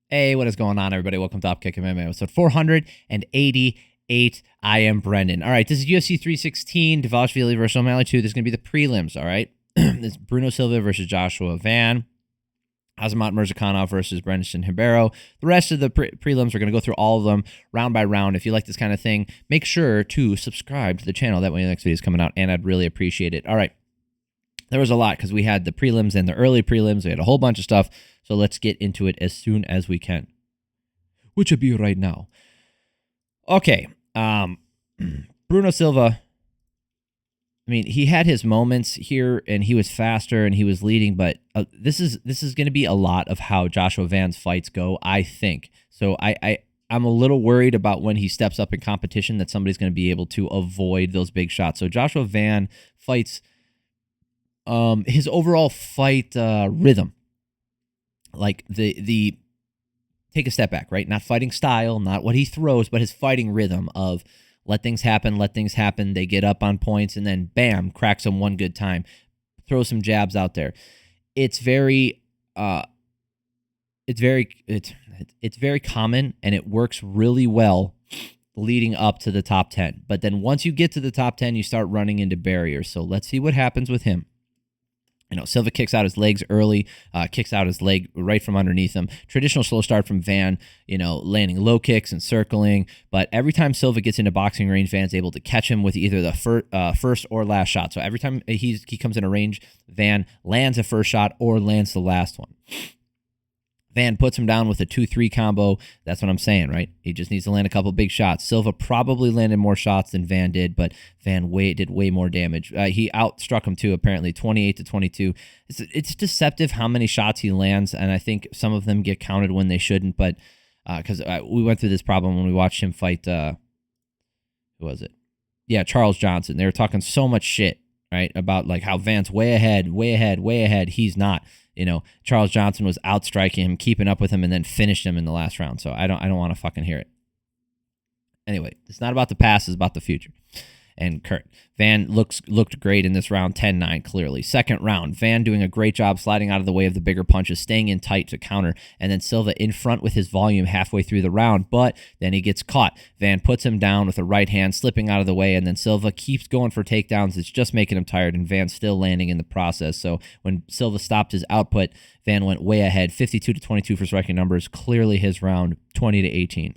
Hey, what is going on, everybody? Welcome to Upkick MMA, episode 488. I am Brendan. All right, this is UFC 316, Dvalishvili versus O'Malley 2. This is going to be the prelims, all right? This is Bruno Silva versus Joshua Van. Azamat Murzakanov versus Brendson Ribeiro. The rest of the prelims, we're going to go through all of them round by round. If you like this kind of thing, make sure to subscribe to the channel. That way the next video is coming out, and I'd really appreciate it. All right. There was a lot because we had the prelims and the early prelims. We had a whole bunch of stuff. So let's get into it as soon as we can, which will be right now. Okay. Bruno Silva, I mean, he had his moments here and he was faster and he was leading, but this is going to be a lot of how Joshua Van's fights go, I think. So I'm a little worried about when he steps up in competition that somebody's going to be able to avoid those big shots. So Joshua Van fights... his overall fight rhythm, like the take a step back, right? Not fighting style, not what he throws, but his fighting rhythm of let things happen. They get up on points and then bam, cracks them one good time, throw some jabs out there. It's very common and it works really well leading up to the top 10. But then once you get to the top 10, you start running into barriers. So let's see what happens with him. You know, Silva kicks out his legs early, kicks out his leg right from underneath him. Traditional slow start from Van, you know, landing low kicks and circling. But every time Silva gets into boxing range, Van's able to catch him with either the first or last shot. So every time he comes in a range, Van lands a first shot or lands the last one. Van puts him down with a 2-3 combo. That's what I'm saying, right? He just needs to land a couple big shots. Silva probably landed more shots than Van did, but Van did way more damage. He outstruck him too, apparently, 28-22. It's deceptive how many shots he lands, and I think some of them get counted when they shouldn't, but because we went through this problem when we watched him fight, who was it? Yeah, Charles Johnson. They were talking so much shit, right, about like how Van's way ahead. He's not. You know, Charles Johnson was outstriking him, keeping up with him, and then finished him in the last round. So I don't want to fucking hear it. Anyway, it's not about the past, it's about the future. And Kurt, Van looked great in this round, 10-9, clearly. Second round, Van doing a great job sliding out of the way of the bigger punches, staying in tight to counter, and then Silva in front with his volume halfway through the round, but then he gets caught. Van puts him down with a right hand, slipping out of the way, and then Silva keeps going for takedowns. It's just making him tired, and Van's still landing in the process. So when Silva stopped his output, Van went way ahead, 52-22 for striking numbers, clearly his round, 20-18.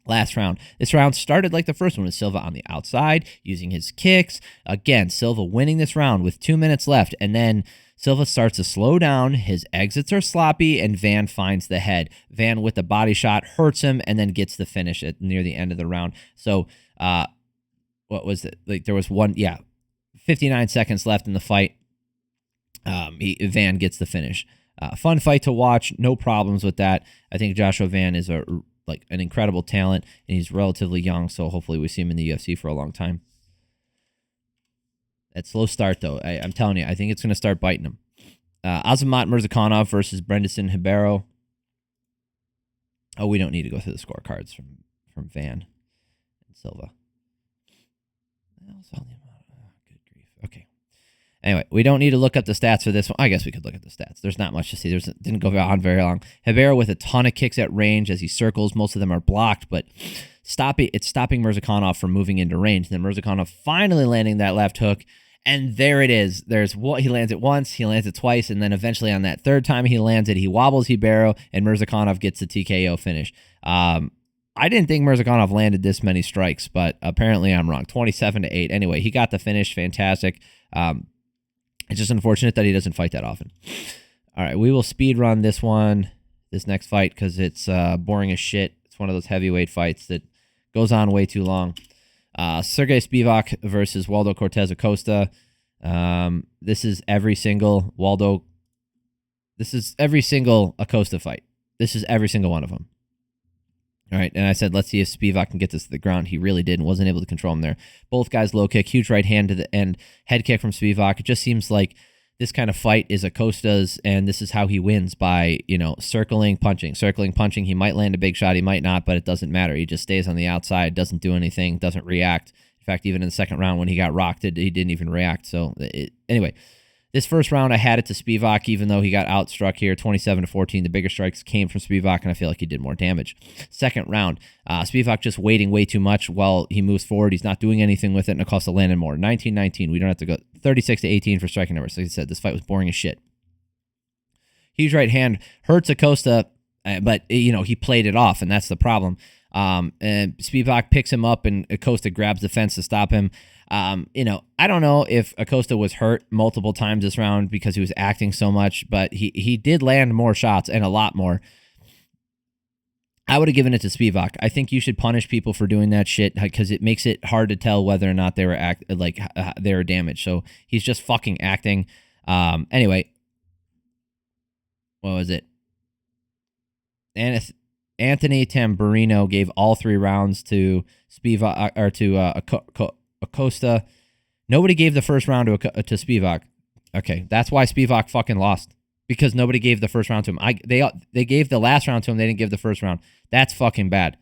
Last round. This round started like the first one with Silva on the outside, using his kicks. Again, Silva winning this round with 2 minutes left, and then Silva starts to slow down. His exits are sloppy, and Van finds the head. Van with the body shot hurts him, and then gets the finish near the end of the round. So, what was it? Like there was 59 seconds left in the fight. Van gets the finish. Fun fight to watch. No problems with that. I think Joshua Van is an incredible talent, and he's relatively young, so hopefully we see him in the UFC for a long time. That slow start, though, I'm telling you, I think it's going to start biting him. Azamat Murzakanov versus Brendson Ribeiro. Oh, we don't need to go through the scorecards from Van and Silva. Good grief. Okay. Anyway, we don't need to look up the stats for this one. I guess we could look at the stats. There's not much to see. Didn't go on very long. Ribeiro with a ton of kicks at range as he circles. Most of them are blocked, but it's stopping Murzakanov from moving into range. And then Murzakanov finally landing that left hook, and there it is. He lands it once, he lands it twice, and then eventually on that third time he lands it, he wobbles Ribeiro, and Murzakanov gets the TKO finish. I didn't think Murzakanov landed this many strikes, but apparently I'm wrong. 27-8. Anyway, he got the finish. Fantastic. It's just unfortunate that he doesn't fight that often. All right, we will speed run this next fight, because it's boring as shit. It's one of those heavyweight fights that goes on way too long. Serghei Spivac versus Waldo Cortes-Acosta. This is every single Acosta fight. This is every single one of them. All right, and I said, let's see if Spivac can get this to the ground. He really did and wasn't able to control him there. Both guys low kick, huge right hand to the end, head kick from Spivac. It just seems like this kind of fight is Acosta's, and this is how he wins by, circling, punching. He might land a big shot, he might not, but it doesn't matter. He just stays on the outside, doesn't do anything, doesn't react. In fact, even in the second round when he got rocked, he didn't even react. So, anyway, This first round, I had it to Spivac, even though he got outstruck here, 27-14. The bigger strikes came from Spivac, and I feel like he did more damage. Second round, Spivac just waiting way too much while he moves forward. He's not doing anything with it, and Acosta landed more. 19-19. We don't have to go 36-18 for striking numbers. Like I said, this fight was boring as shit. Huge right hand hurts Acosta, but he played it off, and that's the problem. And Spivac picks him up, and Acosta grabs the fence to stop him. I don't know if Acosta was hurt multiple times this round because he was acting so much, but he did land more shots and a lot more. I would have given it to Spivac. I think you should punish people for doing that shit because it makes it hard to tell whether or not they were they were damaged. So he's just fucking acting. Anyway, what was it? Anthony Tamburino gave all 3 rounds to Spivac or to Acosta. Nobody gave the first round to Spivac. Okay, that's why Spivac fucking lost, because nobody gave the first round to him. They gave the last round to him. They didn't give the first round. That's fucking bad.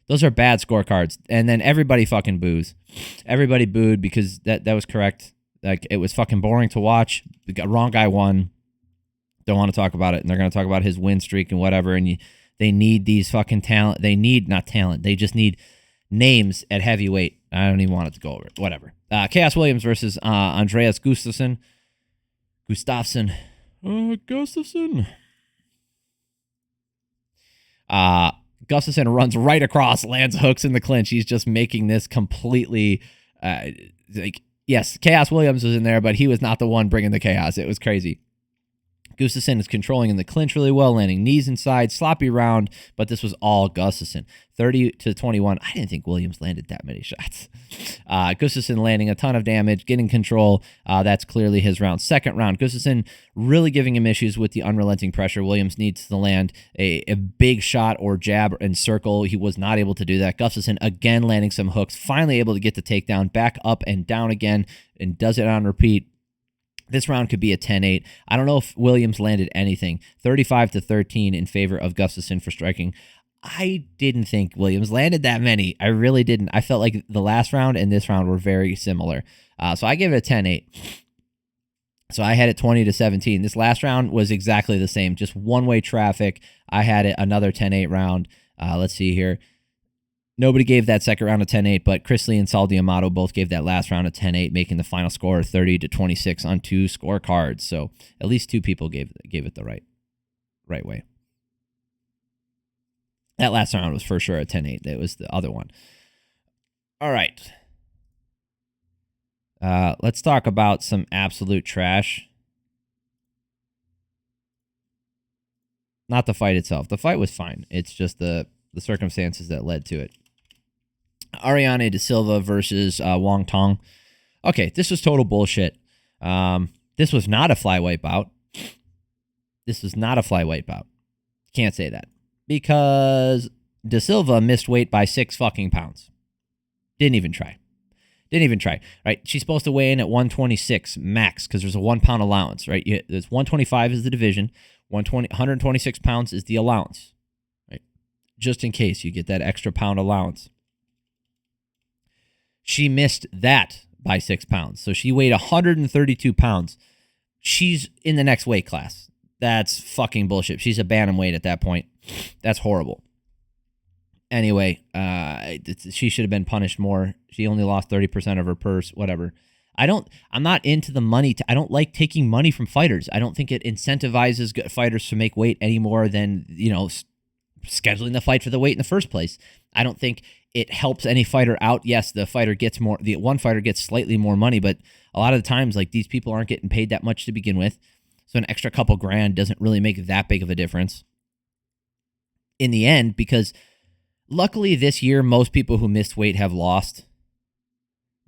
Those are bad scorecards. And then everybody fucking boos. Everybody booed because that was correct. Like, it was fucking boring to watch. The wrong guy won. Don't want to talk about it. And they're going to talk about his win streak and whatever. And they need these fucking talent. They need not talent. They just need names at heavyweight. I don't even want it to go over it. Whatever. Khaos Williams versus Andreas Gustafsson. Gustafsson. Gustafsson runs right across, lands hooks in the clinch. He's just making this completely yes, Khaos Williams was in there, but he was not the one bringing the chaos. It was crazy. Gustafsson is controlling in the clinch really well, landing knees inside, sloppy round, but this was all Gustafsson. 30-21. I didn't think Williams landed that many shots. Gustafsson landing a ton of damage, getting control. That's clearly his round. Second round, Gustafsson really giving him issues with the unrelenting pressure. Williams needs to land a big shot or jab and circle. He was not able to do that. Gustafsson again landing some hooks, finally able to get the takedown, back up and down again, and does it on repeat. This round could be a 10-8. I don't know if Williams landed anything. 35-13 in favor of Gustafsson for striking. I didn't think Williams landed that many. I really didn't. I felt like the last round and this round were very similar. So I give it a 10-8. So I had it 20-17. This last round was exactly the same, just one-way traffic. I had it another 10-8 round. Let's see here. Nobody gave that second round a 10-8, but Chrisley and Saldi Amato both gave that last round a 10-8, making the final score 30-26 on 2 scorecards. So at least 2 people gave it the right way. That last round was for sure a 10-8. That was the other one. All right. Let's talk about some absolute trash. Not the fight itself. The fight was fine. It's just the circumstances that led to it. Ariane de Silva versus Wang Tong. Okay, this was total bullshit. This was not a flyweight bout. Can't say that. Because de Silva missed weight by 6 fucking pounds. Didn't even try. Right? She's supposed to weigh in at 126 max because there's a 1 pound allowance, right? There's 125 is the division. 126 pounds is the allowance. Right? Just in case you get that extra pound allowance. She missed that by 6 pounds. So she weighed 132 pounds. She's in the next weight class. That's fucking bullshit. She's a bantamweight at that point. That's horrible. Anyway, she should have been punished more. She only lost 30% of her purse, whatever. I'm not into the money. I don't like taking money from fighters. I don't think it incentivizes fighters to make weight any more than, scheduling the fight for the weight in the first place. I don't think it helps any fighter out. Yes, the one fighter gets slightly more money, but a lot of the times, like, these people aren't getting paid that much to begin with. So an extra couple grand doesn't really make that big of a difference in the end, because luckily this year, most people who missed weight have lost.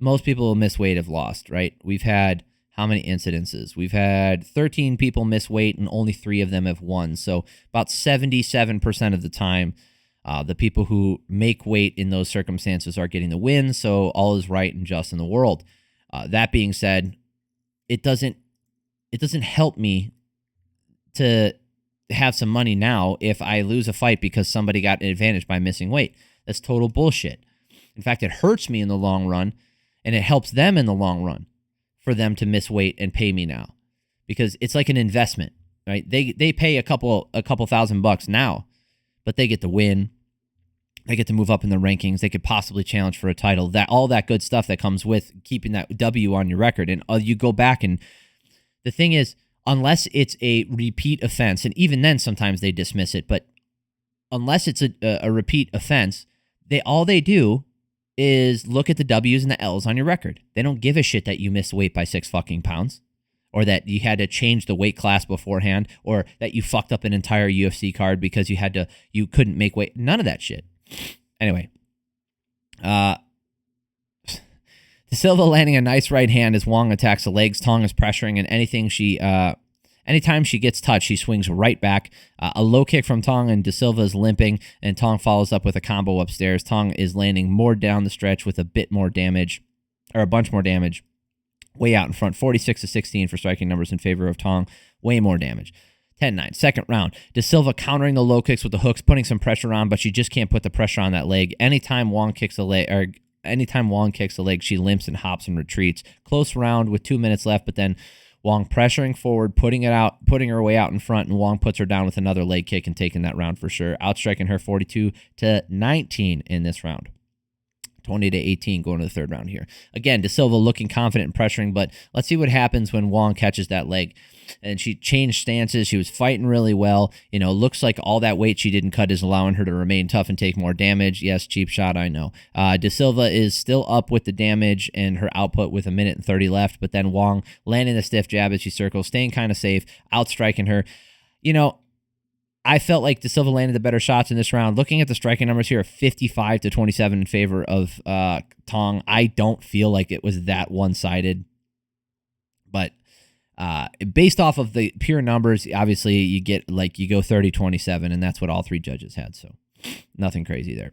Most people who miss weight have lost, right? We've had how many incidences? We've had 13 people miss weight and only 3 of them have won. So about 77% of the time, the people who make weight in those circumstances are getting the win. So all is right and just in the world. That being said, it doesn't help me to have some money now if I lose a fight because somebody got an advantage by missing weight. That's total bullshit. In fact, it hurts me in the long run, and it helps them in the long run for them to miss weight and pay me now. because it's like an investment, right? They pay a couple $1,000 now, but they get the win. They get to move up in the rankings. They could possibly challenge for a title. All that good stuff that comes with keeping that W on your record. And you go back, and the thing is, unless it's a repeat offense, and even then sometimes they dismiss it, but unless it's a repeat offense, all they do is look at the W's and the L's on your record. They don't give a shit that you missed weight by 6 fucking pounds, or that you had to change the weight class beforehand, or that you fucked up an entire UFC card because you couldn't make weight. None of that shit. Anyway, Silva landing a nice right hand as Wang attacks the legs. Tong is pressuring, and anytime she gets touched, she swings right back. A low kick from Tong, and De Silva is limping, and Tong follows up with a combo upstairs. Tong is landing more down the stretch with a bunch more damage. Way out in front, 46-16 for striking numbers in favor of Tong. Way more damage. 10-9. Second round. De Silva countering the low kicks with the hooks, putting some pressure on, but she just can't put the pressure on that leg. Anytime Wang kicks a leg, she limps and hops and retreats. Close round with 2 minutes left, but then Wang pressuring forward, putting her way out in front, and Wang puts her down with another leg kick and taking that round for sure. Outstriking her 42-19 in this round. 20-18 going to the third round here. Again, De Silva looking confident and pressuring, but let's see what happens when Wang catches that leg. And she changed stances. She was fighting really well. Looks like all that weight she didn't cut is allowing her to remain tough and take more damage. Yes, cheap shot, I know. De Silva is still up with the damage and her output with 1:30 left, but then Wang landing the stiff jab as she circles, staying kind of safe, outstriking her. I felt like De Silva landed the better shots in this round. Looking at the striking numbers here, 55-27 in favor of Tong. I don't feel like it was that one-sided, but based off of the pure numbers, obviously you go 30-27, and that's what all three judges had. So nothing crazy there.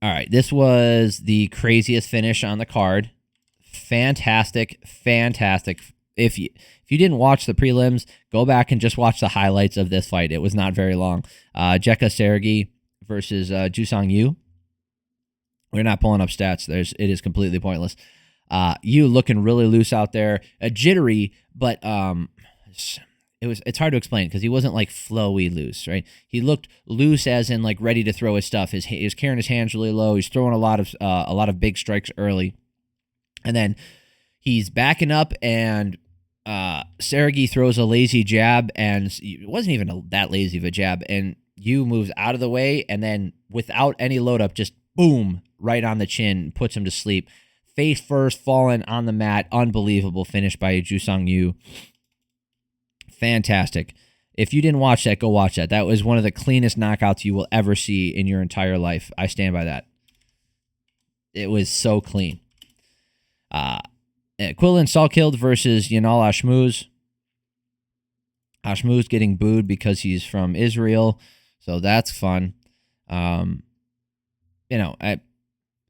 All right, this was the craziest finish on the card. Fantastic. If you didn't watch the prelims, go back and just watch the highlights of this fight. It was not very long. Jeka Serghei versus Jusang Yu. We're not pulling up stats. It is completely pointless. Yu looking really loose out there, jittery, but it's hard to explain because he wasn't like flowy loose, right? He looked loose as in like ready to throw his stuff. He's carrying his hands really low. He's throwing a lot of big strikes early, and then he's backing up, and Saragih throws a lazy jab, and it wasn't even that lazy of a jab, and Yu moves out of the way, and then without any load up, just boom, right on the chin, puts him to sleep. Face first, falling on the mat. Unbelievable finish by Jusang Yu. Fantastic. If you didn't watch that, go watch that. That was one of the cleanest knockouts you will ever see in your entire life. I stand by that. It was so clean. Quillan Salkilld versus Yanal Ashmouz. Ashmouz getting booed because he's from Israel, so that's fun.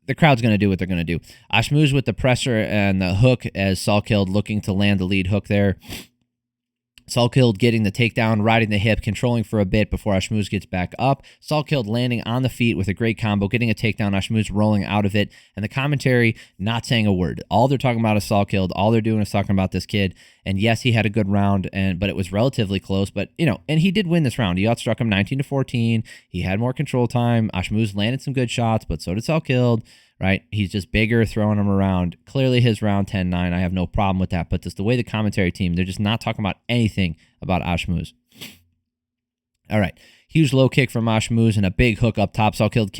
The crowd's going to do what they're going to do. Ashmouz with the presser and the hook as Salkilld looking to land the lead hook there. Salkilld getting the takedown, riding the hip, controlling for a bit before Ashmouz gets back up. Salkilld landing on the feet with a great combo, getting a takedown, Ashmouz rolling out of it, and the commentary not saying a word. All they're talking about is Salkilld. All they're doing is talking about this kid. And yes, he had a good round, but it was relatively close. But, and he did win this round. He outstruck him 19-14. He had more control time. Ashmouz landed some good shots, but so did Salkilld. Right? He's just bigger, throwing him around. Clearly his round 10-9. I have no problem with that. But just the way the commentary team, they're just not talking about anything about Ashmouz. All right. Huge low kick from Ashmouz and a big hook up top. Salkilld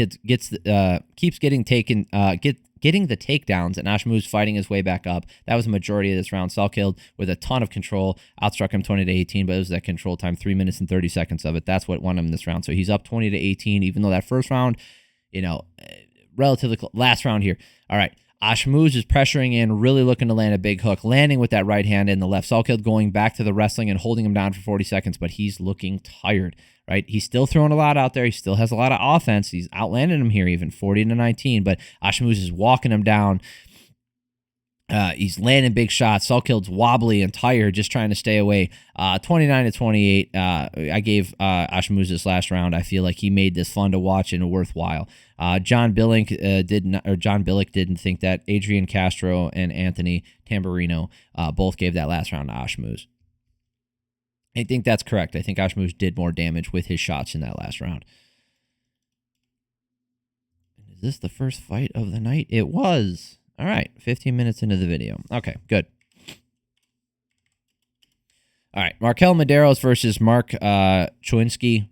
keeps getting the takedowns, and Ashmouz fighting his way back up. That was the majority of this round. Salkilld with a ton of control. Outstruck him 20-18, but it was that control time, 3 minutes and 30 seconds of it. That's what won him this round. So he's up 20-18, even though that first round, relatively last round here. All right. Ashmouz is pressuring in, really looking to land a big hook, landing with that right hand in the left. Salkilld going back to the wrestling and holding him down for 40 seconds, but he's looking tired, right? He's still throwing a lot out there. He still has a lot of offense. He's outlanded him here even, 40-19, but Ashmouz is walking him down. He's landing big shots. Salkild's wobbly and tired, just trying to stay away. 29-28. I gave Ashmouz this last round. I feel like he made this fun to watch and worthwhile. John Billick didn't think that. Adrian Castro and Anthony Tamburino both gave that last round to Ashmouz. I think that's correct. I think Ashmouz did more damage with his shots in that last round. Is this the first fight of the night? It was. All right, 15 minutes into the video. Okay, good. All right, MarQuel Mederos versus Choinski.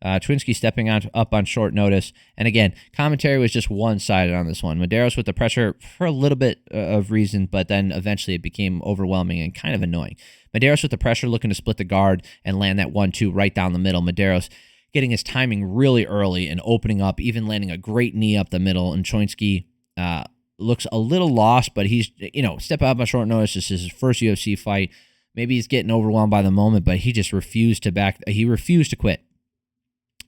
Choinski stepping up on short notice. And again, commentary was just one-sided on this one. Mederos with the pressure for a little bit of reason, but then eventually it became overwhelming and kind of annoying. Mederos with the pressure looking to split the guard and land that 1-2 right down the middle. Mederos getting his timing really early and opening up, even landing a great knee up the middle. And Choinski looks a little lost, but he's, step out on short notice. This is his first UFC fight. Maybe he's getting overwhelmed by the moment, but he just refused to quit.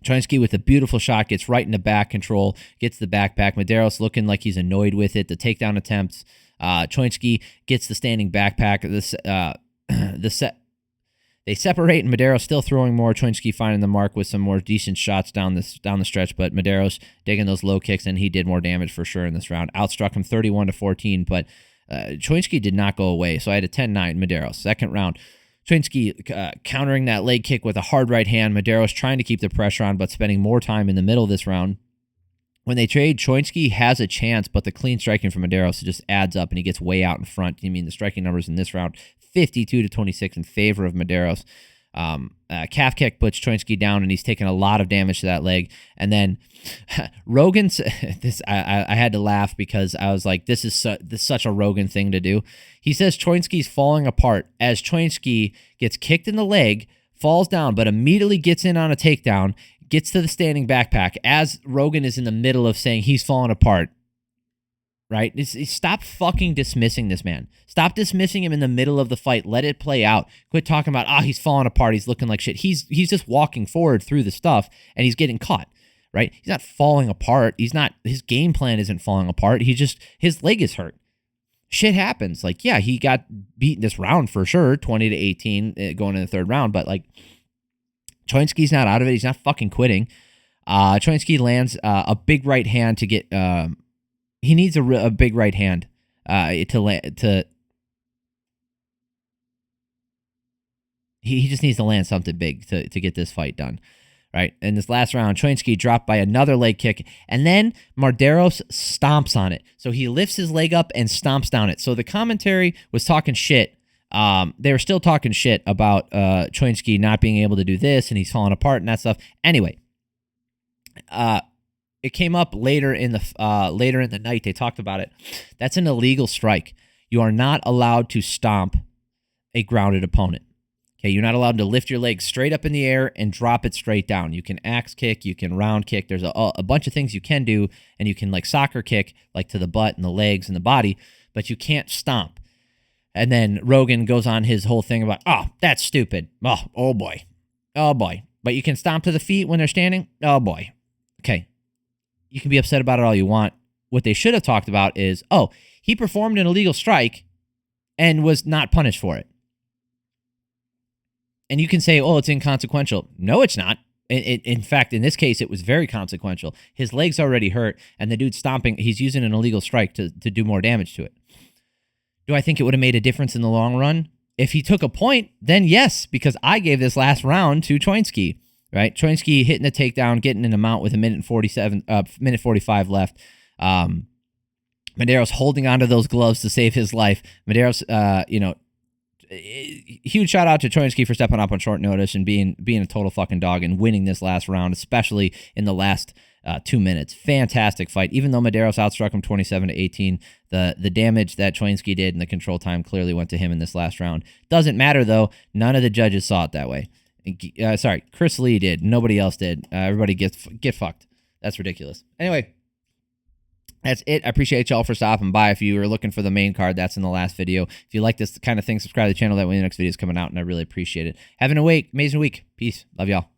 Choinski with a beautiful shot, gets right into back control, gets the backpack. Mederos looking like he's annoyed with it. The takedown attempts. Choinski gets the standing backpack. They separate, and Mederos still throwing more. Choinski finding the mark with some more decent shots down the stretch, but Mederos digging those low kicks, and he did more damage for sure in this round. Outstruck him 31-14, but Choinski did not go away, so I had a 10-9 Mederos. Second round, Choinski countering that leg kick with a hard right hand. Mederos trying to keep the pressure on, but spending more time in the middle of this round. When they trade, Choinski has a chance, but the clean striking from Mederos just adds up, and he gets way out in front. I mean, the striking numbers in this round, 52-26 in favor of Mederos. Calf kick puts Choinski down, and he's taking a lot of damage to that leg. And then Rogan's this I had to laugh because I was like, this is such a Rogan thing to do. He says Choinski's falling apart as Choinski gets kicked in the leg, falls down, but immediately gets in on a takedown, gets to the standing backpack as Rogan is in the middle of saying he's falling apart. Right? Stop fucking dismissing this man. Stop dismissing him in the middle of the fight. Let it play out. Quit talking about, he's falling apart. He's looking like shit. He's just walking forward through the stuff, and he's getting caught. Right? He's not falling apart. His game plan isn't falling apart. His leg is hurt. Shit happens. Like, yeah, he got beaten this round for sure, 20-18 going in the third round, but like, Choinski's not out of it. He's not fucking quitting. Choinski lands a big right hand to get... he needs a big right hand to he just needs to land something big to get this fight done, right? In this last round, Choinski dropped by another leg kick, and then Mederos stomps on it. So he lifts his leg up and stomps down it. So the commentary was talking shit. They were still talking shit about Choinski not being able to do this, and he's falling apart and that stuff. Anyway, it came up later in the night. They talked about it. That's an illegal strike. You are not allowed to stomp a grounded opponent. Okay, you're not allowed to lift your leg straight up in the air and drop it straight down. You can axe kick, you can round kick. There's a bunch of things you can do, and you can like soccer kick, like to the butt and the legs and the body, but you can't stomp. And then Rogan goes on his whole thing about, that's stupid. Oh boy. But you can stomp to the feet when they're standing? Oh boy. Okay. You can be upset about it all you want. What they should have talked about is, he performed an illegal strike and was not punished for it. And you can say, it's inconsequential. No, it's not. In fact, in this case, it was very consequential. His leg's already hurt, and the dude's stomping. He's using an illegal strike to do more damage to it. Do I think it would have made a difference in the long run? If he took a point, then yes, because I gave this last round to Choinski. Right, Choinski hitting the takedown, getting in a mount with a minute 45 left. Mederos holding onto those gloves to save his life. Mederos, huge shout out to Choinski for stepping up on short notice and being a total fucking dog and winning this last round, especially in the last 2 minutes. Fantastic fight. Even though Mederos outstruck him 27-18, the damage that Choinski did and the control time clearly went to him in this last round. Doesn't matter though. None of the judges saw it that way. Sorry, Chris Lee did. Nobody else did. Everybody get fucked. That's ridiculous. Anyway, that's it. I appreciate y'all for stopping by. If you are looking for the main card, that's in the last video. If you like this kind of thing, subscribe to the channel. That way the next video is coming out, and I really appreciate it. Have an amazing week. Peace. Love y'all.